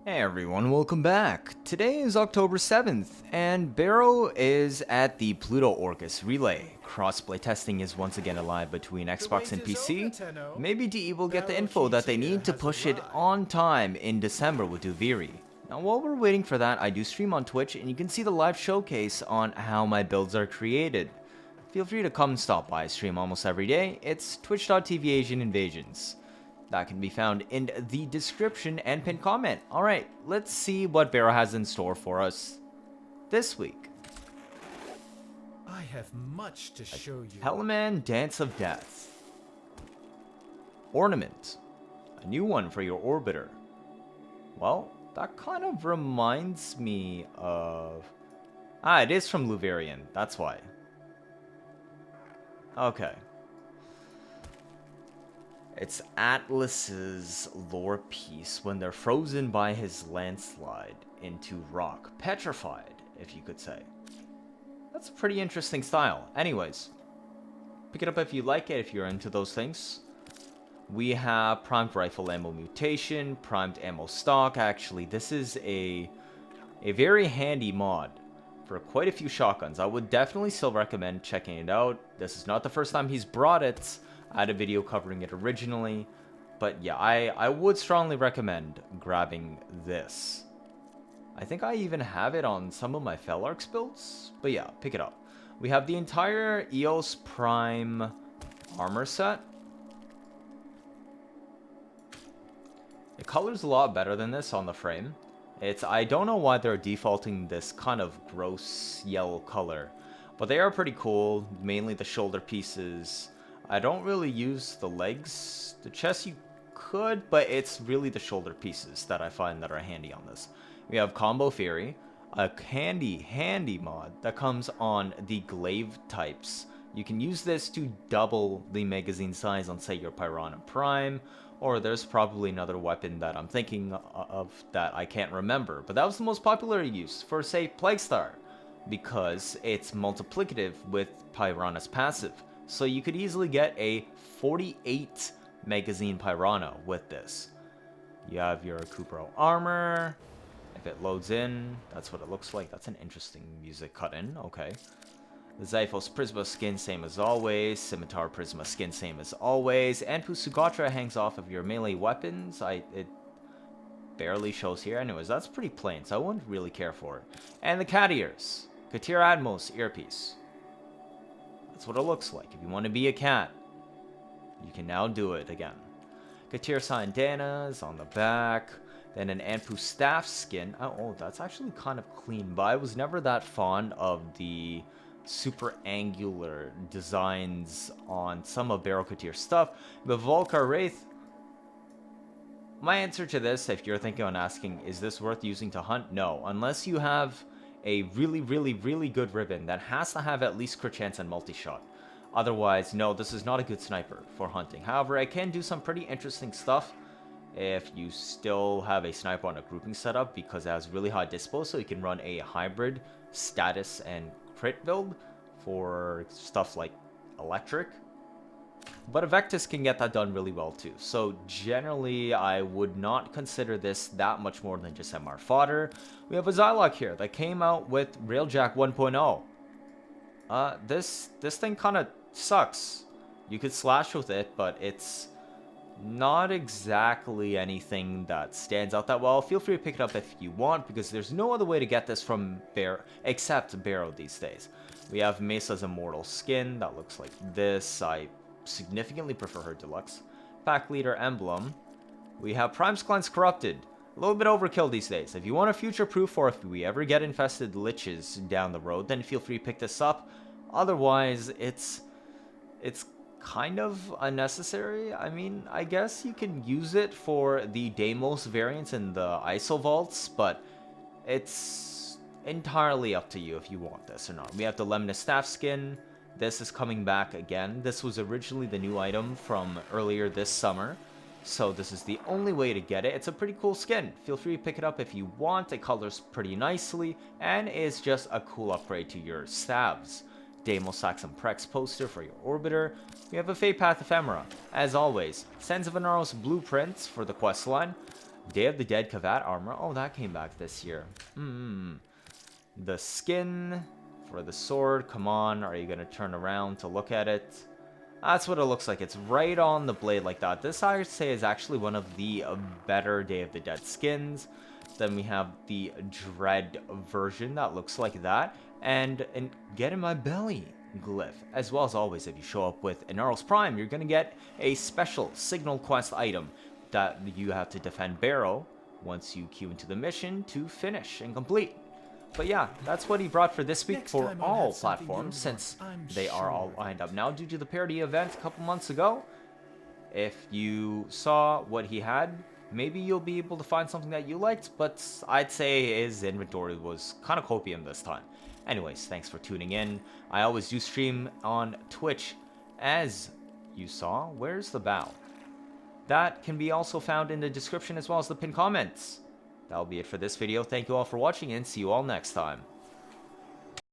Hey everyone, welcome back. Today is October 7th, and Baro is at the Pluto Orcus Relay. Crossplay testing is once again alive between Xbox and PC. Maybe DE will get the info that they need to push it on time in December with Duviri. Now while we're waiting for that, I do stream on Twitch, and you can see the live showcase on how my builds are created. Feel free to come stop by, I stream almost every day. It's twitch.tv Asian Invasions. That can be found in the description and pinned comment. Alright, let's see what Baro has in store for us this week. I have much to show you. Helaman Dance of Death. Ornament. A new one for your orbiter. Well, that kind of reminds me of... it is from Luverian, that's why. Okay. It's Atlas's lore piece when they're frozen by his landslide into rock. Petrified, if you could say. That's a pretty interesting style. Anyways, pick it up if you like it, if you're into those things. We have Primed Rifle Ammo Mutation, Primed Ammo Stock. Actually, this is a very handy mod for quite a few shotguns. I would definitely still recommend checking it out. This is not the first time he's brought it. I had a video covering it originally, but yeah, I would strongly recommend grabbing this. I think I even have it on some of my Felarx builds, but yeah, pick it up. We have the entire Earls Prime armor set. The color's a lot better than this on the frame. I don't know why they're defaulting this kind of gross yellow color, but they are pretty cool, mainly the shoulder pieces. I don't really use the legs. The chest you could, but it's really the shoulder pieces that I find that are handy on this. We have Combo Fury, a handy mod that comes on the glaive types. You can use this to double the magazine size on, say, your Piranha Prime, or there's probably another weapon that I'm thinking of that I can't remember, but that was the most popular use for, say, Plaguestar, because it's multiplicative with Piranha's passive. So you could easily get a 48 magazine Piranha with this. You have your Cupro Armor. If it loads in, that's what it looks like. That's an interesting music cut in. Okay. The Zyphos Prisma Skin, same as always. Scimitar Prisma Skin, same as always. And Pusugatra hangs off of your melee weapons. It barely shows here. Anyways, that's pretty plain, so I wouldn't really care for it. And the cat ears. Ki'Teer Atmos earpiece. That's what it looks like. If you want to be a cat, you can now do it again. Ki'Teer Sandanas on the back. Then an Anpu staff skin. Oh, that's actually kind of clean, but I was never that fond of the super angular designs on some of Baro Ki'Teer stuff. But Volcar Wraith, my answer to this, if you're thinking on asking, is this worth using to hunt? No, unless you have a really good ribbon that has to have at least crit chance and multi-shot. Otherwise, no, this is not a good sniper for hunting. However, it can do some pretty interesting stuff if you still have a sniper on a grouping setup, because it has really high dispo, so you can run a hybrid status and crit build for stuff like electric. But a Vectis can get that done really well too. So generally, I would not consider this that much more than just MR fodder. We have a Zylok here that came out with Railjack 1.0. This thing kind of sucks. You could slash with it, but it's not exactly anything that stands out that well. Feel free to pick it up if you want, because there's no other way to get this from Baro except Baro these days. We have Mesa's Immortal skin that looks like this. I significantly prefer her deluxe. Pack Leader emblem. We have Prime's Cleanse Corrupted. A little bit overkill these days. If you want a future proof, or if we ever get infested liches down the road, then feel free to pick this up. Otherwise, it's kind of unnecessary. I mean, I guess you can use it for the Deimos variants in the ISO vaults, but it's entirely up to you if you want this or not. We have the Lemnis staff skin. This is coming back again. This was originally the new item from earlier this summer, so this is the only way to get it. It's a pretty cool skin. Feel free to pick it up if you want. It colors pretty nicely and is just a cool upgrade to your stabs. Deimos Saxon Prex poster for your orbiter. We have a Fate Path Ephemera. As always, Sands of Inaros blueprints for the questline. Day of the Dead Kuva Armor. Oh, that came back this year. The skin for the sword. Come on, are you going to turn around to look at it? That's what it looks like. It's right on the blade like that. This, I would say, is actually one of the better Day of the Dead skins. Then we have the Dread version that looks like that. And Get in My Belly glyph. As well as always, if you show up with an Earls Prime, you're going to get a special Signal Quest item that you have to defend Baro once you queue into the mission to finish and complete. But yeah, that's what he brought for this week for all platforms, since they are all lined up now due to the Parity Event a couple months ago. If you saw what he had, maybe you'll be able to find something that you liked, but I'd say his inventory was kind of copium this time. Anyways, thanks for tuning in. I always do stream on Twitch, as you saw. Where's the bow? That can be also found in the description as well as the pinned comments. That'll be it for this video. Thank you all for watching and see you all next time.